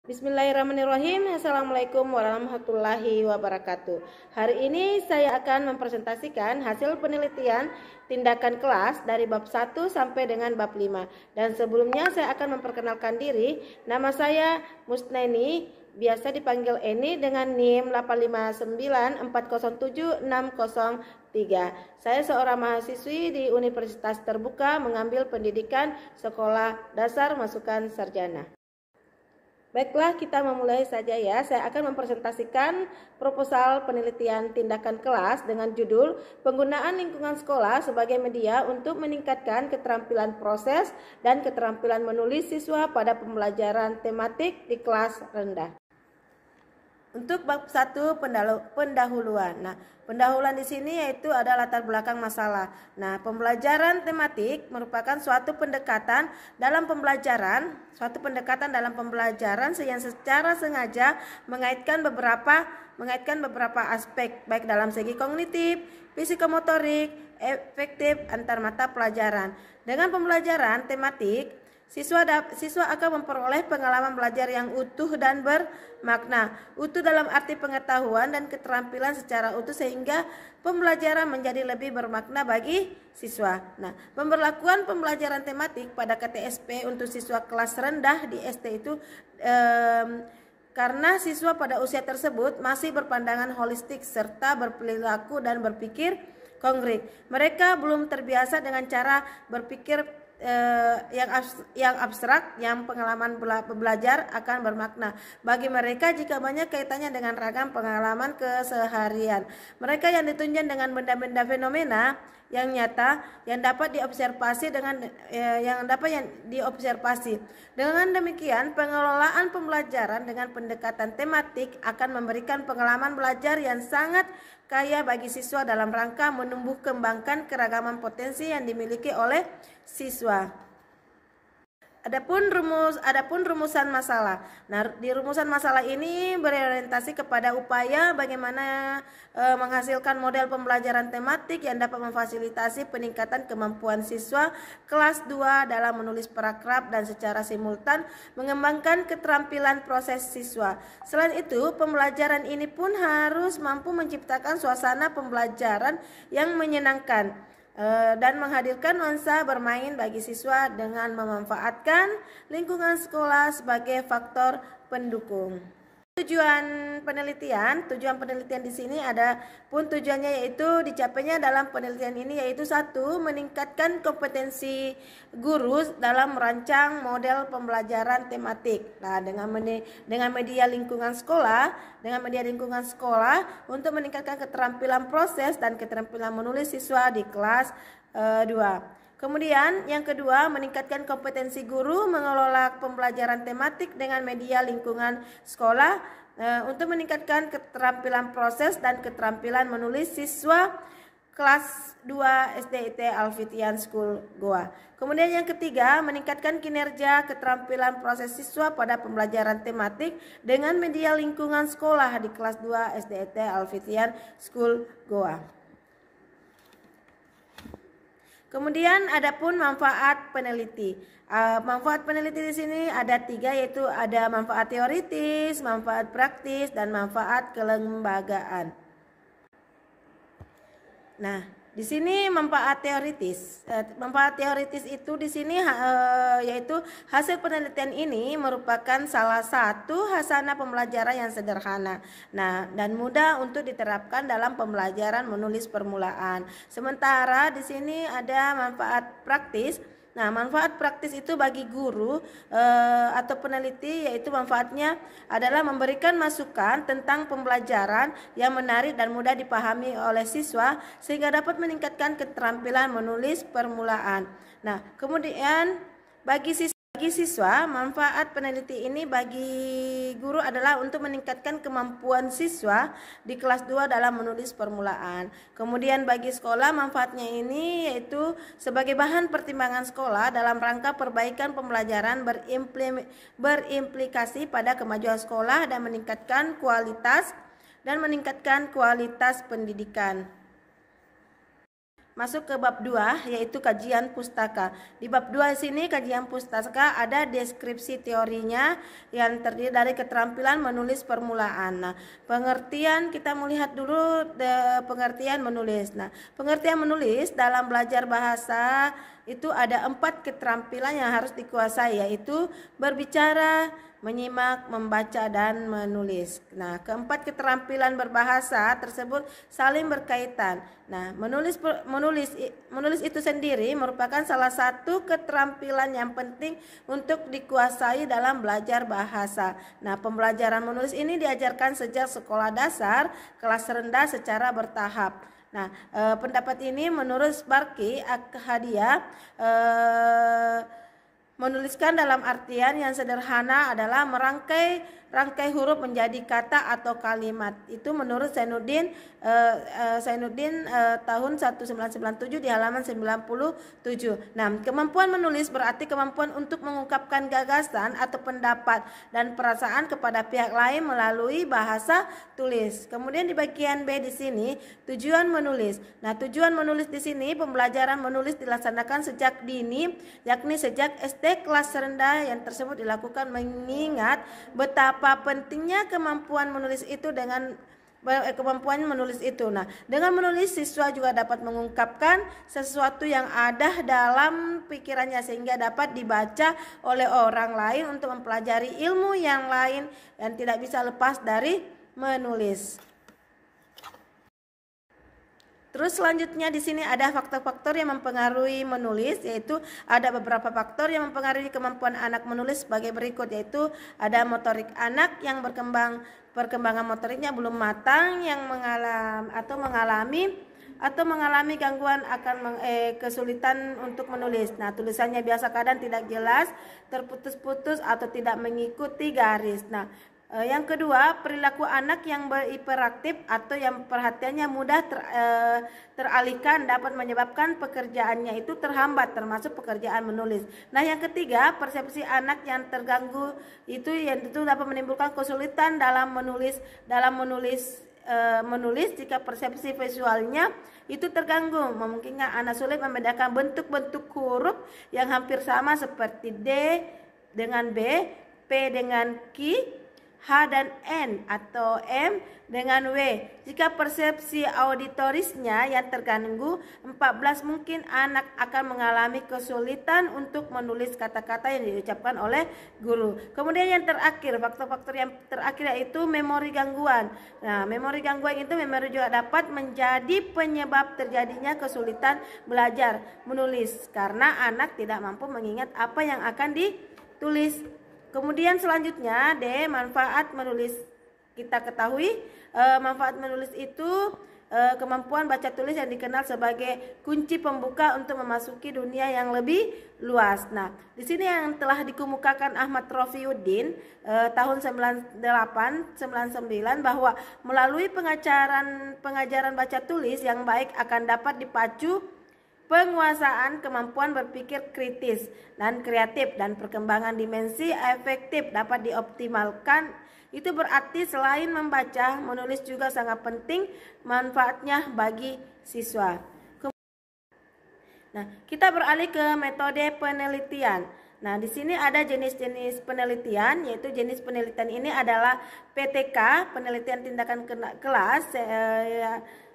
Bismillahirrahmanirrahim. Assalamualaikum warahmatullahi wabarakatuh. Hari ini saya akan mempresentasikan hasil penelitian tindakan kelas dari bab 1 sampai dengan bab 5. Dan sebelumnya saya akan memperkenalkan diri. Nama saya Musnaini, biasa dipanggil Eni dengan NIM 859407603. Saya seorang mahasiswi di Universitas Terbuka mengambil pendidikan sekolah dasar masukan sarjana. Baiklah, kita memulai saja ya. Saya akan mempresentasikan proposal penelitian tindakan kelas dengan judul Penggunaan Lingkungan Sekolah sebagai Media untuk Meningkatkan Keterampilan Proses dan Keterampilan Menulis Siswa pada Pembelajaran Tematik di Kelas Rendah. Untuk bab 1 pendahuluan. Nah, pendahuluan di sini yaitu ada latar belakang masalah. Nah, pembelajaran tematik merupakan suatu pendekatan dalam pembelajaran yang secara sengaja mengaitkan beberapa aspek baik dalam segi kognitif, psikomotorik, efektif antar mata pelajaran. Dengan pembelajaran tematik, siswa akan memperoleh pengalaman belajar yang utuh dan bermakna. Utuh dalam arti pengetahuan dan keterampilan secara utuh sehingga pembelajaran menjadi lebih bermakna bagi siswa. Nah, pemberlakuan pembelajaran tematik pada KTSP untuk siswa kelas rendah di ST itu karena siswa pada usia tersebut masih berpandangan holistik serta berperilaku dan berpikir konkret. Mereka belum terbiasa dengan cara berpikir yang abstrak, yang pengalaman belajar akan bermakna bagi mereka jika banyak kaitannya dengan ragam pengalaman keseharian. Mereka yang ditunjang dengan benda-benda fenomena yang nyata yang dapat diobservasi Dengan demikian, pengelolaan pembelajaran dengan pendekatan tematik akan memberikan pengalaman belajar yang sangat kaya bagi siswa dalam rangka menumbuh kembangkan keragaman potensi yang dimiliki oleh siswa. Adapun rumusan masalah. Nah, di rumusan masalah ini berorientasi kepada upaya bagaimana menghasilkan model pembelajaran tematik yang dapat memfasilitasi peningkatan kemampuan siswa kelas 2 dalam menulis paragraf dan secara simultan mengembangkan keterampilan proses siswa. Selain itu, pembelajaran ini pun harus mampu menciptakan suasana pembelajaran yang menyenangkan dan menghadirkan nuansa bermain bagi siswa dengan memanfaatkan lingkungan sekolah sebagai faktor pendukung. Tujuan penelitian di sini tujuannya yaitu dicapainya dalam penelitian ini yaitu 1. Meningkatkan kompetensi guru dalam merancang model pembelajaran tematik. Nah, dengan media lingkungan sekolah untuk meningkatkan keterampilan proses dan keterampilan menulis siswa di kelas 2. Kemudian yang kedua, meningkatkan kompetensi guru mengelola pembelajaran tematik dengan media lingkungan sekolah untuk meningkatkan keterampilan proses dan keterampilan menulis siswa kelas 2 SDIT Alfitian School Goa. Kemudian yang ketiga, meningkatkan kinerja keterampilan proses siswa pada pembelajaran tematik dengan media lingkungan sekolah di kelas 2 SDIT Alfitian School Goa. Kemudian adapun manfaat peneliti. Manfaat peneliti di sini ada 3 yaitu ada manfaat teoritis, manfaat praktis, dan manfaat kelembagaan. Nah, di sini manfaat teoritis. Manfaat teoritis itu di sini yaitu hasil penelitian ini merupakan salah satu hasanah pembelajaran yang sederhana. Nah, dan mudah untuk diterapkan dalam pembelajaran menulis permulaan. Sementara di sini ada manfaat praktis. Nah, manfaat praktis itu bagi guru atau peneliti yaitu manfaatnya adalah memberikan masukan tentang pembelajaran yang menarik dan mudah dipahami oleh siswa sehingga dapat meningkatkan keterampilan menulis permulaan. Nah, kemudian bagi siswa, manfaat peneliti ini bagi guru adalah untuk meningkatkan kemampuan siswa di kelas 2 dalam menulis permulaan. Kemudian bagi sekolah, manfaatnya ini yaitu sebagai bahan pertimbangan sekolah dalam rangka perbaikan pembelajaran berimplikasi pada kemajuan sekolah dan meningkatkan kualitas pendidikan. masuk ke bab 2 yaitu kajian pustaka. Di bab 2 sini kajian pustaka ada deskripsi teorinya yang terdiri dari keterampilan menulis permulaan. Nah, pengertian kita melihat dulu pengertian menulis. Nah, pengertian menulis dalam belajar bahasa itu ada 4 keterampilan yang harus dikuasai, yaitu berbicara, menyimak, membaca, dan menulis. Nah, keempat keterampilan berbahasa tersebut saling berkaitan. Nah, menulis itu sendiri merupakan salah satu keterampilan yang penting untuk dikuasai dalam belajar bahasa. Nah, pembelajaran menulis ini diajarkan sejak sekolah dasar, kelas rendah secara bertahap. Nah, pendapat ini menurut Sparky Akhadia menuliskan dalam artian yang sederhana adalah merangkai huruf menjadi kata atau kalimat. Itu menurut Zainuddin tahun 1997 di halaman 97. Nah, kemampuan menulis berarti kemampuan untuk mengungkapkan gagasan atau pendapat dan perasaan kepada pihak lain melalui bahasa tulis. Kemudian di bagian B di sini tujuan menulis. Nah, tujuan menulis di sini pembelajaran menulis dilaksanakan sejak dini, yakni sejak SD kelas rendah yang tersebut dilakukan mengingat betapa pentingnya kemampuan menulis itu Nah, dengan menulis siswa juga dapat mengungkapkan sesuatu yang ada dalam pikirannya sehingga dapat dibaca oleh orang lain untuk mempelajari ilmu yang lain dan tidak bisa lepas dari menulis. Terus selanjutnya di sini ada faktor-faktor yang mempengaruhi menulis, yaitu ada beberapa faktor yang mempengaruhi kemampuan anak menulis sebagai berikut, yaitu ada motorik anak yang perkembangan motoriknya belum matang, yang mengalami gangguan akan kesulitan untuk menulis. Nah, tulisannya biasa kadang tidak jelas, terputus-putus atau tidak mengikuti garis. Nah, yang kedua, perilaku anak yang behiperaktif atau yang perhatiannya mudah teralihkan dapat menyebabkan pekerjaannya itu terhambat, termasuk pekerjaan menulis. Nah, yang ketiga, persepsi anak yang terganggu itu yang tentu dapat menimbulkan kesulitan dalam menulis jika persepsi visualnya itu terganggu, memungkinkan anak sulit membedakan bentuk-bentuk huruf yang hampir sama seperti D dengan B, P dengan Q, H dan N atau M dengan W. Jika persepsi auditorisnya yang terganggu 14, mungkin anak akan mengalami kesulitan untuk menulis kata-kata yang diucapkan oleh guru. Kemudian yang terakhir, faktor-faktor yang terakhir yaitu memori gangguan. Nah, memori gangguan itu memori juga dapat menjadi penyebab terjadinya kesulitan belajar menulis karena anak tidak mampu mengingat apa yang akan ditulis. Kemudian selanjutnya D, manfaat menulis. Kita ketahui manfaat menulis itu kemampuan baca tulis yang dikenal sebagai kunci pembuka untuk memasuki dunia yang lebih luas. Nah, di sini yang telah dikemukakan Ahmad Rofiuddin tahun 98-99 bahwa melalui pengajaran baca tulis yang baik akan dapat dipacu penguasaan kemampuan berpikir kritis dan kreatif dan perkembangan dimensi efektif dapat dioptimalkan. Itu berarti selain membaca, menulis juga sangat penting manfaatnya bagi siswa. Nah, kita beralih ke metode penelitian. Nah, di sini ada jenis-jenis penelitian, yaitu jenis penelitian ini adalah PTK, penelitian tindakan kelas,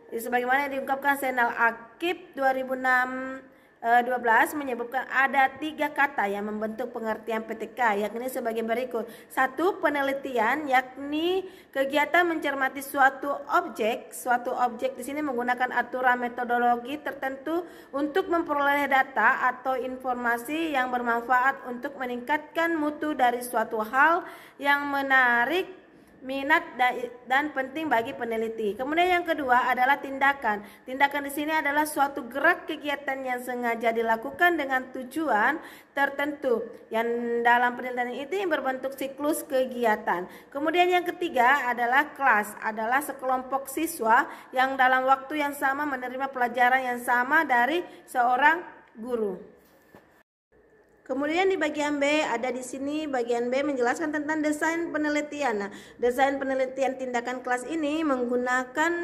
sebagaimana yang diungkapkan Senal Akib 2006-12 menyebutkan ada 3 kata yang membentuk pengertian PTK, yakni sebagai berikut. 1. Penelitian, yakni kegiatan mencermati suatu objek. Suatu objek di sini menggunakan aturan metodologi tertentu untuk memperoleh data atau informasi yang bermanfaat untuk meningkatkan mutu dari suatu hal yang menarik minat dan penting bagi peneliti. Kemudian yang kedua adalah tindakan. Tindakan di sini adalah suatu gerak kegiatan yang sengaja dilakukan dengan tujuan tertentu yang dalam penelitian itu berbentuk siklus kegiatan. Kemudian yang ketiga adalah kelas, adalah sekelompok siswa yang dalam waktu yang sama menerima pelajaran yang sama dari seorang guru. Kemudian di bagian B ada di sini bagian B menjelaskan tentang desain penelitian. Nah, desain penelitian tindakan kelas ini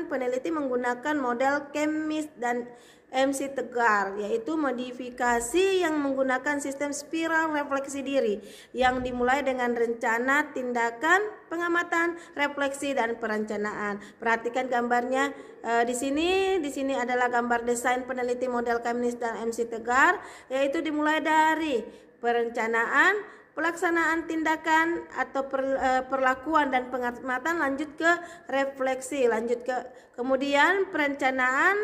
peneliti menggunakan model kemis dan MC Tegar, yaitu modifikasi yang menggunakan sistem spiral refleksi diri yang dimulai dengan rencana, tindakan, pengamatan, refleksi, dan perencanaan. Perhatikan gambarnya di sini adalah gambar desain peneliti model Kemnis dan MC Tegar, yaitu dimulai dari perencanaan, pelaksanaan tindakan atau perlakuan dan pengamatan, lanjut ke refleksi, lanjut ke kemudian perencanaan,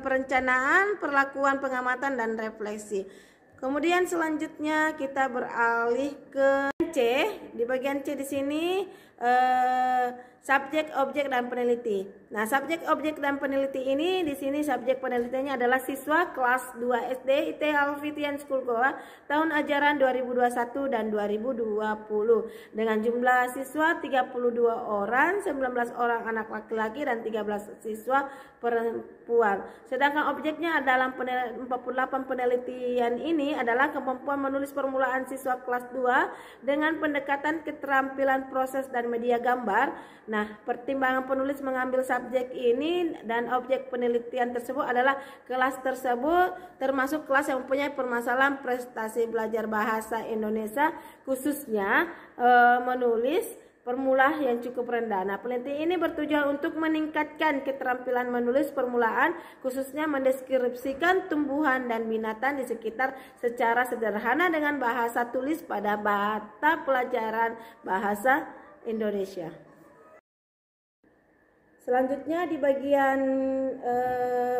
perencanaan, perlakuan, pengamatan, dan refleksi. Kemudian selanjutnya kita beralih ke C. Di bagian C di sini subjek, objek, dan peneliti. Nah, subjek, objek, dan peneliti ini di sini subjek penelitiannya adalah siswa kelas 2 SD IT Alfitian School Goa tahun ajaran 2021 dan 2020 dengan jumlah siswa 32 orang, 19 orang anak laki-laki dan 13 siswa perempuan. Sedangkan objeknya dalam 48 penelitian ini adalah kemampuan menulis permulaan siswa kelas 2 dengan pendekatan keterampilan proses dan media gambar. Nah, pertimbangan penulis mengambil subjek ini dan objek penelitian tersebut adalah kelas tersebut termasuk kelas yang mempunyai permasalahan prestasi belajar bahasa Indonesia, khususnya menulis permulaan yang cukup rendah. Nah, penelitian ini bertujuan untuk meningkatkan keterampilan menulis permulaan, khususnya mendeskripsikan tumbuhan dan binatang di sekitar secara sederhana dengan bahasa tulis pada mata pelajaran bahasa Indonesia. Selanjutnya di bagian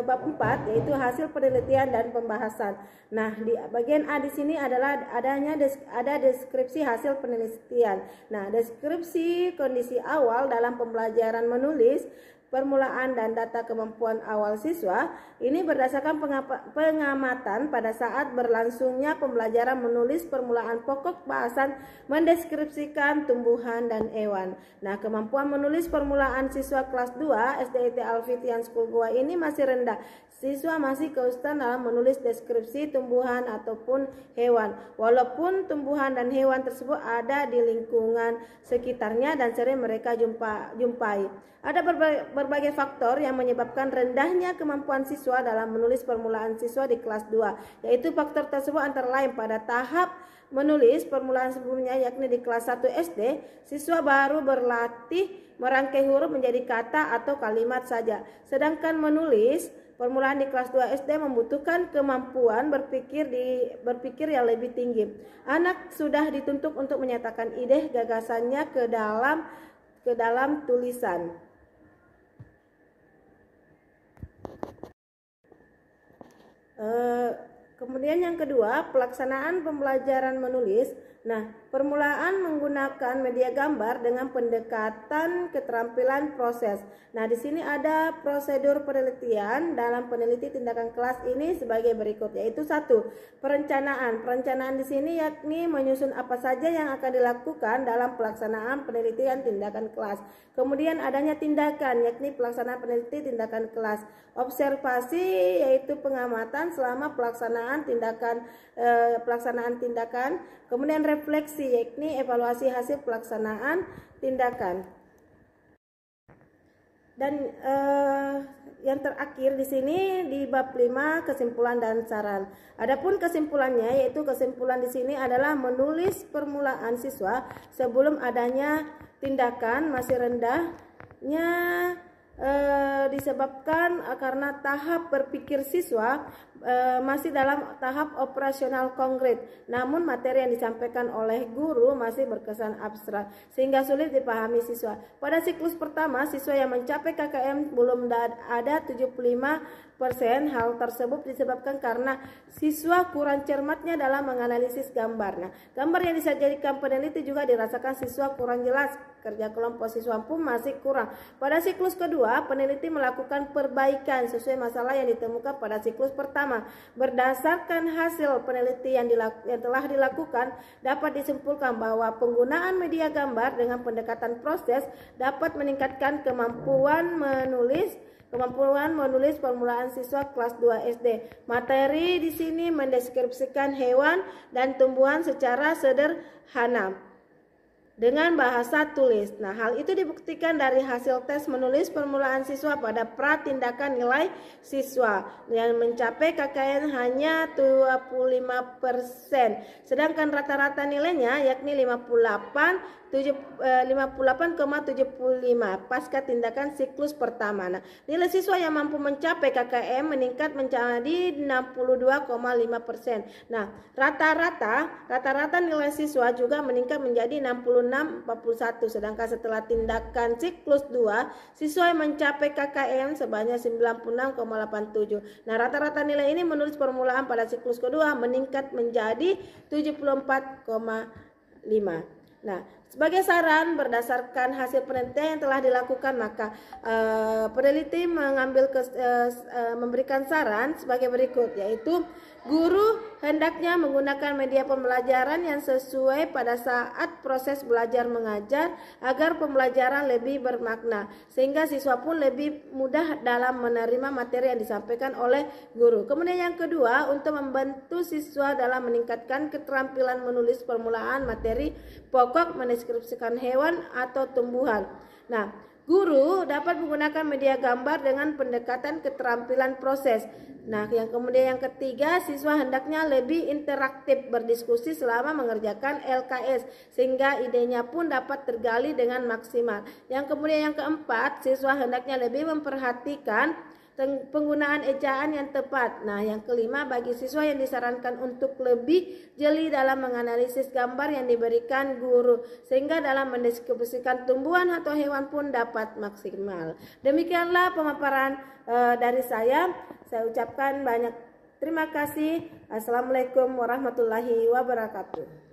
bab 4 yaitu hasil penelitian dan pembahasan. Nah, di bagian A di sini adalah ada deskripsi hasil penelitian. Nah, deskripsi kondisi awal dalam pembelajaran menulis permulaan dan data kemampuan awal siswa ini berdasarkan pengamatan pada saat berlangsungnya pembelajaran menulis permulaan pokok bahasan mendeskripsikan tumbuhan dan hewan. Nah, kemampuan menulis permulaan siswa kelas 2 SDIT Alfitian School Goa ini masih rendah. Siswa masih kesulitan dalam menulis deskripsi tumbuhan ataupun hewan, walaupun tumbuhan dan hewan tersebut ada di lingkungan sekitarnya dan sering mereka jumpai. Ada berbagai faktor yang menyebabkan rendahnya kemampuan siswa dalam menulis permulaan siswa di kelas 2, yaitu faktor tersebut antara lain pada tahap menulis permulaan sebelumnya, yakni di kelas 1 SD, siswa baru berlatih merangkai huruf menjadi kata atau kalimat saja. Sedangkan menulis permulaan di kelas 2 SD membutuhkan kemampuan berpikir yang lebih tinggi. Anak sudah dituntut untuk menyatakan ide gagasannya ke dalam tulisan. Kemudian yang kedua, pelaksanaan pembelajaran menulis. Nah, permulaan menggunakan media gambar dengan pendekatan keterampilan proses. Nah, di sini ada prosedur penelitian dalam peneliti tindakan kelas ini sebagai berikut, yaitu 1. Perencanaan. Perencanaan di sini yakni menyusun apa saja yang akan dilakukan dalam pelaksanaan penelitian tindakan kelas. Kemudian adanya tindakan, yakni pelaksanaan peneliti tindakan kelas. Observasi yaitu pengamatan selama pelaksanaan tindakan. Kemudian refleksi yakni evaluasi hasil pelaksanaan tindakan. Dan yang terakhir di sini di bab 5 kesimpulan dan saran. Adapun kesimpulannya yaitu kesimpulan di sini adalah menulis permulaan siswa sebelum adanya tindakan masih rendahnya disebabkan karena tahap berpikir siswa masih dalam tahap operasional konkret, namun materi yang disampaikan oleh guru masih berkesan abstrak sehingga sulit dipahami siswa. Pada siklus pertama, siswa yang mencapai KKM belum ada 75%. Hal tersebut disebabkan karena siswa kurang cermatnya dalam menganalisis gambar. Nah, gambar yang disajikan peneliti juga dirasakan siswa kurang jelas. Kerja kelompok siswa pun masih kurang. Pada siklus kedua, peneliti melakukan perbaikan sesuai masalah yang ditemukan pada siklus pertama. Berdasarkan hasil penelitian yang telah dilakukan, dapat disimpulkan bahwa penggunaan media gambar dengan pendekatan proses dapat meningkatkan kemampuan menulis permulaan siswa kelas 2 SD. Materi di sini mendeskripsikan hewan dan tumbuhan secara sederhana. dengan bahasa tulis. Nah, hal itu dibuktikan dari hasil tes menulis permulaan siswa pada pratindakan nilai siswa yang mencapai KKM hanya 25%. Sedangkan rata-rata nilainya yakni 58,75 pasca tindakan siklus pertama. Nah, nilai siswa yang mampu mencapai KKM meningkat menjadi 62,5%. Nah, rata-rata nilai siswa juga meningkat menjadi 66,41. Sedangkan setelah tindakan siklus 2, siswa yang mencapai KKM sebanyak 96,87. Nah, rata-rata nilai ini menulis permulaan pada siklus kedua meningkat menjadi 74,5. Nah, sebagai saran berdasarkan hasil penelitian yang telah dilakukan, maka peneliti memberikan saran sebagai berikut, yaitu guru hendaknya menggunakan media pembelajaran yang sesuai pada saat proses belajar mengajar agar pembelajaran lebih bermakna, sehingga siswa pun lebih mudah dalam menerima materi yang disampaikan oleh guru. Kemudian yang kedua, untuk membantu siswa dalam meningkatkan keterampilan menulis permulaan materi pokok, mendeskripsikan hewan atau tumbuhan. Nah, guru dapat menggunakan media gambar dengan pendekatan keterampilan proses. Nah, kemudian yang ketiga, siswa hendaknya lebih interaktif berdiskusi selama mengerjakan LKS sehingga idenya pun dapat tergali dengan maksimal. Yang kemudian yang keempat, siswa hendaknya lebih memperhatikan penggunaan ejaan yang tepat. Nah, yang kelima, bagi siswa yang disarankan untuk lebih jeli dalam menganalisis gambar yang diberikan guru sehingga dalam mendeskripsikan tumbuhan atau hewan pun dapat maksimal. Demikianlah pemaparan dari saya. Saya ucapkan banyak terima kasih. Assalamualaikum warahmatullahi wabarakatuh.